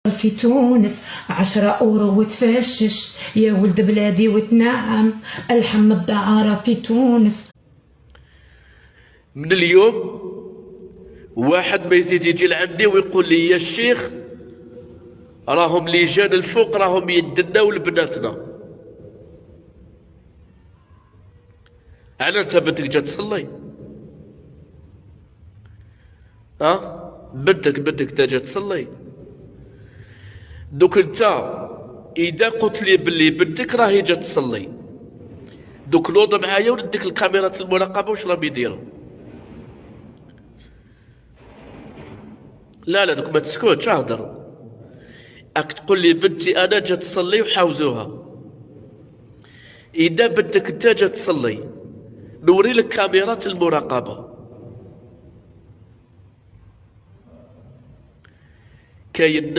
في تونس 10 أورو وتفشش يا ولد بلادي وتنعم الحم الدعارة في تونس. من اليوم واحد ما يزيد يجي لعندي ويقول لي يا الشيخ راهم لجان الفوق راهم يدنا ولبناتنا. انت بدك جا تصلي؟ بدك تجي تصلي؟ دوك انت اذا قلت لي باللي بنتك راهي جات تصلي، دوك نوض معايا ونديك الكاميرات المراقبه واش راهم يديروا. لا دوك ما تسكتش اهدر. راك تقول لي بنتي انا جات تصلي وحاوزوها. اذا بنتك انت جات تصلي نوري لك كاميرات المراقبه. كاين